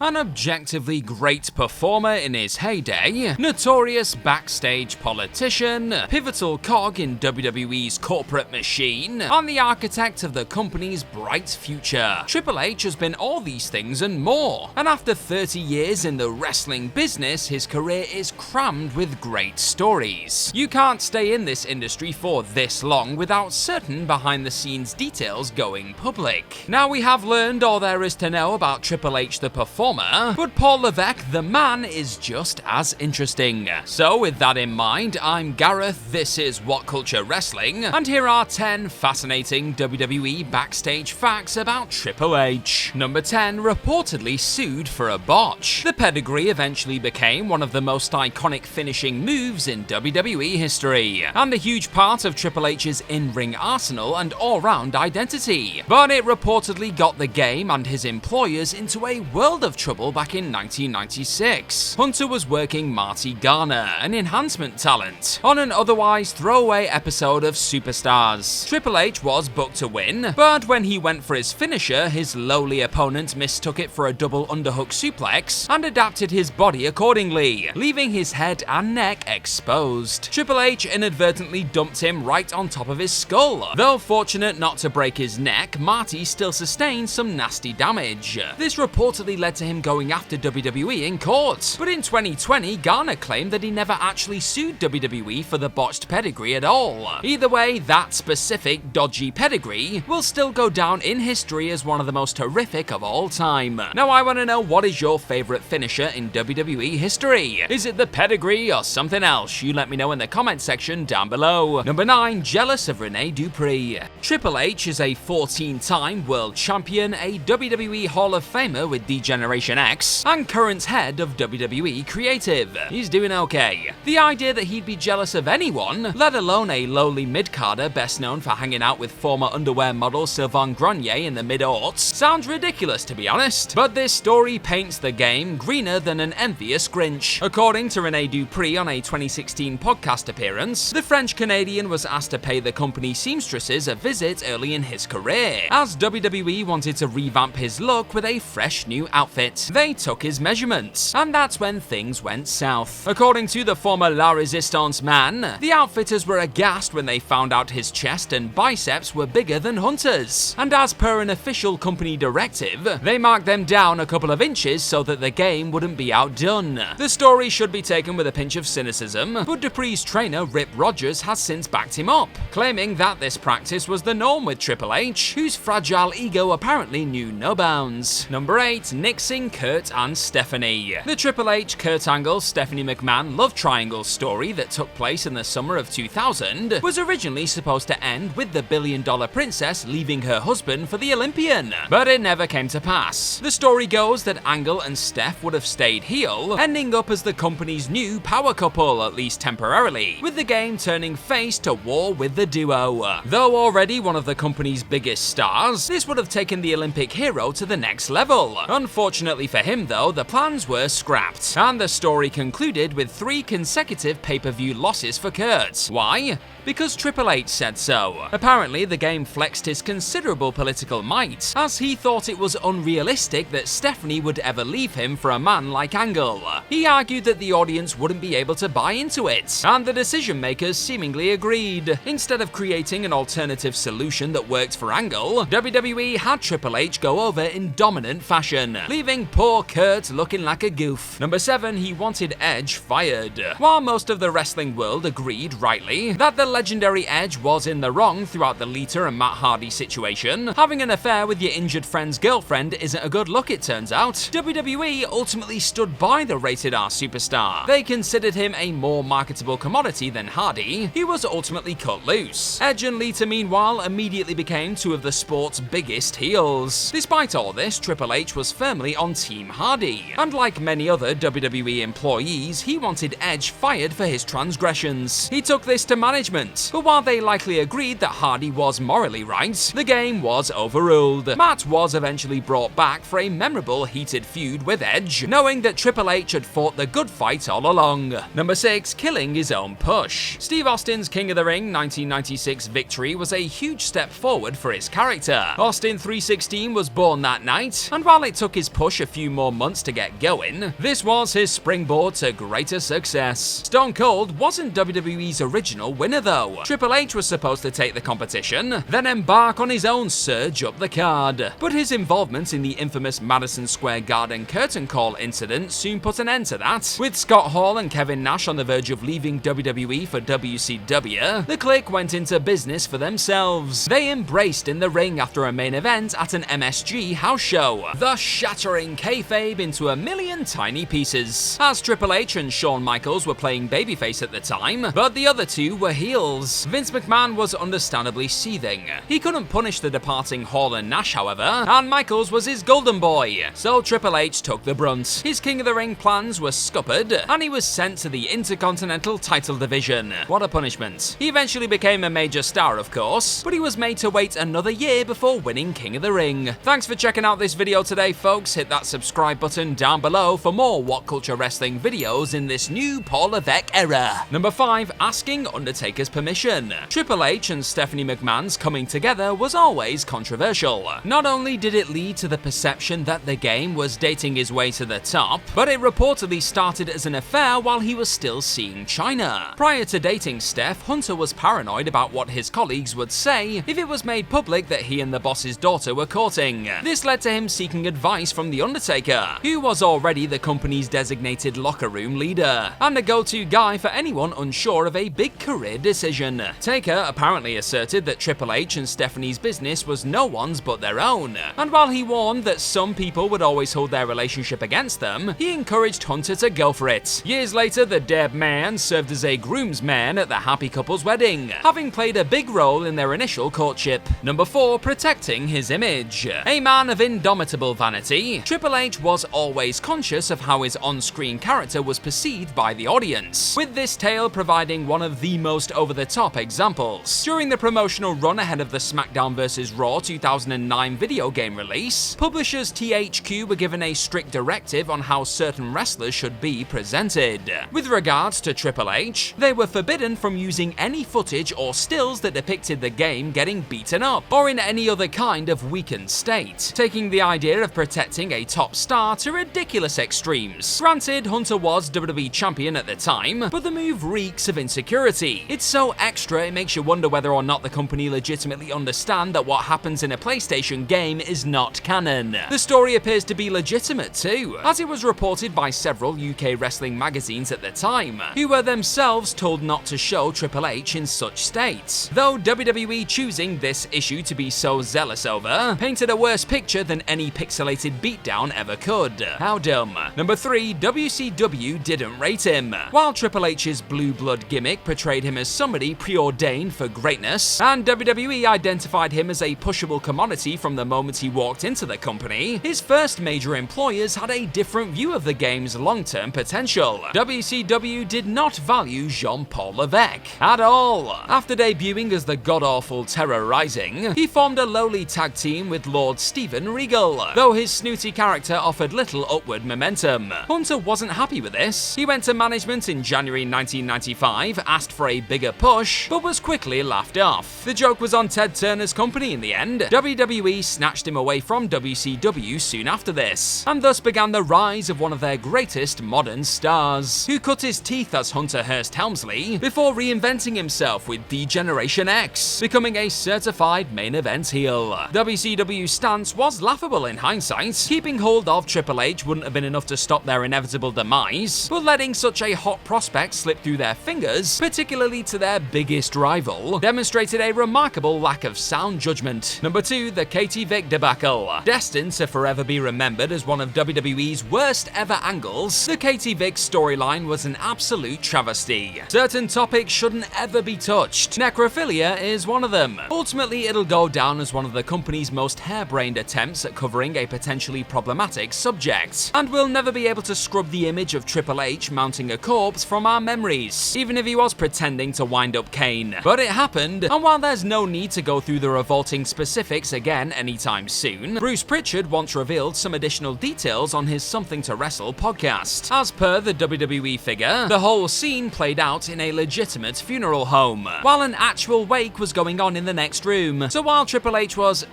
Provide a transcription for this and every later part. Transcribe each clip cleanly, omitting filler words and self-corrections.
An objectively great performer in his heyday, notorious backstage politician, pivotal cog in WWE's corporate machine, and the architect of the company's bright future, Triple H has been all these things and more. And after 30 years in the wrestling business, his career is crammed with great stories. You can't stay in this industry for this long without certain behind-the-scenes details going public. Now we have learned all there is to know about Triple H the performer, but Paul Levesque the man is just as interesting. So with that in mind, I'm Gareth, this is What Culture Wrestling, and here are 10 fascinating WWE backstage facts about Triple H. Number 10, reportedly sued for a botch. The pedigree eventually became one of the most iconic finishing moves in WWE history, and a huge part of Triple H's in-ring arsenal and all-round identity. But it reportedly got the game and his employers into a world of trouble back in 1996. Hunter was working Marty Garner, an enhancement talent, on an otherwise throwaway episode of Superstars. Triple H was booked to win, but when he went for his finisher, his lowly opponent mistook it for a double underhook suplex and adapted his body accordingly, leaving his head and neck exposed. Triple H inadvertently dumped him right on top of his skull. Though fortunate not to break his neck, Marty still sustained some nasty damage. This reportedly led to him going after WWE in court. But in 2020, Garner claimed that he never actually sued WWE for the botched pedigree at all. Either way, that specific dodgy pedigree will still go down in history as one of the most horrific of all time. Now I want to know, what is your favorite finisher in WWE history? Is it the pedigree or something else? You let me know in the comment section down below. Number 9, jealous of Rene Dupree. Triple H is a 14-time world champion, a WWE Hall of Famer with Degeneration X, and current head of WWE Creative. He's doing okay. The idea that he'd be jealous of anyone, let alone a lowly mid-carder best known for hanging out with former underwear model Sylvain Grenier in the mid-aughts, sounds ridiculous to be honest. But this story paints the game greener than an envious Grinch. According to Rene Dupree on a 2016 podcast appearance, the French-Canadian was asked to pay the company seamstresses a visit early in his career, as WWE wanted to revamp his look with a fresh new outfit. They took his measurements, and that's when things went south. According to the former La Resistance man, the outfitters were aghast when they found out his chest and biceps were bigger than Hunter's, and as per an official company directive, they marked them down a couple of inches so that the game wouldn't be outdone. The story should be taken with a pinch of cynicism, but Dupree's trainer Rip Rogers has since backed him up, claiming that this practice was the norm with Triple H, whose fragile ego apparently knew no bounds. Number 8, nixing Kurt and Stephanie. The Triple H, Kurt Angle, Stephanie McMahon love triangle story that took place in the summer of 2000 was originally supposed to end with the billion-dollar princess leaving her husband for the Olympian, but it never came to pass. The story goes that Angle and Steph would have stayed heel, ending up as the company's new power couple, at least temporarily, with the game turning face to war with the duo. Though already one of the company's biggest stars, this would have taken the Olympic hero to the next level. Unfortunately for him though, the plans were scrapped, and the story concluded with 3 consecutive pay-per-view losses for Kurt. Why? Because Triple H said so. Apparently, the game flexed his considerable political might, as he thought it was unrealistic that Stephanie would ever leave him for a man like Angle. He argued that the audience wouldn't be able to buy into it, and the decision makers seemingly agreed. Instead of creating an alternative solution that worked for Angle, WWE had Triple H go over in dominant fashion, leaving poor Kurt looking like a goof. Number 7, he wanted Edge fired. While most of the wrestling world agreed, rightly, that the legendary Edge was in the wrong throughout the Lita and Matt Hardy situation, having an affair with your injured friend's girlfriend isn't a good look, it turns out. WWE ultimately stood by the rated R superstar. They considered him a more marketable commodity than Hardy. He was ultimately cut loose. Edge and Lita, meanwhile, immediately became 2 of the sport's biggest heels. Despite all this, Triple H was firmly on Team Hardy, and like many other WWE employees, he wanted Edge fired for his transgressions. He took this to management, but while they likely agreed that Hardy was morally right, the game was overruled. Matt was eventually brought back for a memorable heated feud with Edge, knowing that Triple H had fought the good fight all along. Number 6, killing his own push. Steve Austin's King of the Ring 1996 victory was a huge step forward for his character. Austin 316 was born that night, and while it took his push push a few more months to get going, this was his springboard to greater success. Stone Cold wasn't WWE's original winner though. Triple H was supposed to take the competition, then embark on his own surge up the card. But his involvement in the infamous Madison Square Garden curtain call incident soon put an end to that. With Scott Hall and Kevin Nash on the verge of leaving WWE for WCW, the Clique went into business for themselves. They embraced in the ring after a main event at an MSG house show, thus shattering kayfabe into a million tiny pieces. As Triple H and Shawn Michaels were playing babyface at the time, but the other two were heels. Vince McMahon was understandably seething. He couldn't punish the departing Hall and Nash, however, and Michaels was his golden boy, so Triple H took the brunt. His King of the Ring plans were scuppered, and he was sent to the Intercontinental title division. What a punishment. He eventually became a major star, of course, but he was made to wait another year before winning King of the Ring. Thanks for checking out this video today, folks. Hit that subscribe button down below for more What Culture Wrestling videos in this new Paul Levesque era. Number 5. Asking Undertaker's permission. Triple H and Stephanie McMahon's coming together was always controversial. Not only did it lead to the perception that the game was dating his way to the top, but it reportedly started as an affair while he was still seeing China. Prior to dating Steph, Hunter was paranoid about what his colleagues would say if it was made public that he and the boss's daughter were courting. This led to him seeking advice from The Undertaker, who was already the company's designated locker room leader, and a go-to guy for anyone unsure of a big career decision. Taker apparently asserted that Triple H and Stephanie's business was no one's but their own, and while he warned that some people would always hold their relationship against them, he encouraged Hunter to go for it. Years later, the dead man served as a groomsman at the happy couple's wedding, having played a big role in their initial courtship. Number 4. Protecting his image. A man of indomitable vanity, Triple H was always conscious of how his on-screen character was perceived by the audience, with this tale providing one of the most over-the-top examples. During the promotional run ahead of the SmackDown vs. Raw 2009 video game release, publishers THQ were given a strict directive on how certain wrestlers should be presented. With regards to Triple H, they were forbidden from using any footage or stills that depicted the game getting beaten up, or in any other kind of weakened state, taking the idea of protecting a top star to ridiculous extremes. Granted, Hunter was WWE champion at the time, but the move reeks of insecurity. It's so extra it makes you wonder whether or not the company legitimately understand that what happens in a PlayStation game is not canon. The story appears to be legitimate too, as it was reported by several UK wrestling magazines at the time, who were themselves told not to show Triple H in such states, though WWE choosing this issue to be so zealous over painted a worse picture than any pixelated beatdown ever could. How dumb. Number 3. WCW didn't rate him. While Triple H's blue blood gimmick portrayed him as somebody preordained for greatness, and WWE identified him as a pushable commodity from the moment he walked into the company, his first major employers had a different view of the game's long-term potential. WCW did not value Jean-Paul Levesque at all. After debuting as the god-awful Terror Rising, he formed a lowly tag team with Lord Steven Regal, though his snooty character offered little upward momentum. Hunter wasn't happy with this. He went to management in January 1995, asked for a bigger push, but was quickly laughed off. The joke was on Ted Turner's company in the end. WWE snatched him away from WCW soon after this, and thus began the rise of one of their greatest modern stars, who cut his teeth as Hunter Hearst Helmsley before reinventing himself with D-Generation X, becoming a certified main event heel. WCW's stance was laughable in hindsight. Keeping hold of Triple H wouldn't have been enough to stop their inevitable demise, but letting such a hot prospect slip through their fingers, particularly to their biggest rival, demonstrated a remarkable lack of sound judgment. Number 2. The Katie Vick debacle. Destined to forever be remembered as one of WWE's worst ever angles, the Katie Vick storyline was an absolute travesty. Certain topics shouldn't ever be touched. Necrophilia is one of them. Ultimately, it'll go down as one of the company's most harebrained attempts at covering a potentially problematic subject, and will never be able to scrub the image of Triple H mounting a corpse from our memories, even if he was pretending to wind up Kane. But it happened, and while there's no need to go through the revolting specifics again anytime soon, Bruce Pritchard once revealed some additional details on his Something to Wrestle podcast. As per the WWE figure, the whole scene played out in a legitimate funeral home, while an actual wake was going on in the next room. So while Triple H was,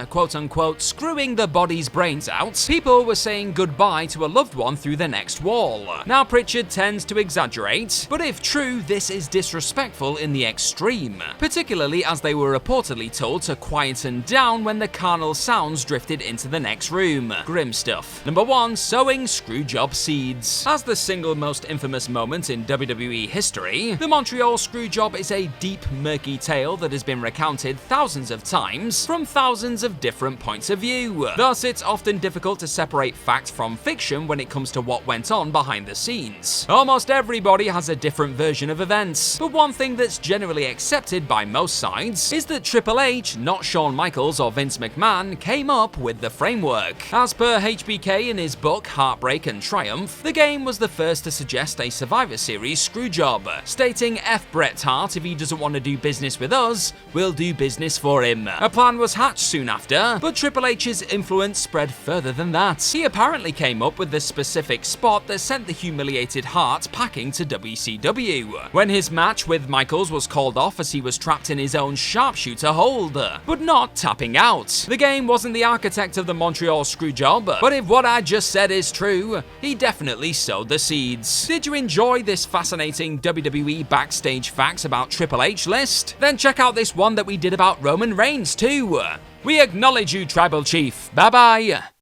quote-unquote, screwing the body's brains out, people were saying goodbye to a loved one through the next wall. Now Pritchard tends to exaggerate, but if true, this is disrespectful in the extreme, particularly as they were reportedly told to quieten down when the carnal sounds drifted into the next room. Grim stuff. Number 1. Sowing screwjob seeds. As the single most infamous moment in WWE history, the Montreal Screwjob is a deep, murky tale that has been recounted thousands of times from thousands of different points of view. Thus, it's often difficult to separate fact from fiction when it comes to what went on behind the scenes. Almost everybody has a different version of events, but one thing that's generally accepted by most sides is that Triple H, not Shawn Michaels or Vince McMahon, came up with the framework. As per HBK in his book Heartbreak and Triumph, the game was the first to suggest a Survivor Series screwjob, stating F Bret Hart, if he doesn't want to do business with us, we'll do business for him. A plan was hatched soon after, but Triple H's influence spread further than that. He apparently came up with the specific spot that sent the humiliated Hart packing to WCW, when his match with Michaels was called off as he was trapped in his own sharpshooter hold, but not tapping out. The game wasn't the architect of the Montreal Screwjob, but if what I just said is true, he definitely sowed the seeds. Did you enjoy this fascinating WWE backstage facts about Triple H list? Then check out this one that we did about Roman Reigns too. We acknowledge you, Tribal Chief. Bye bye.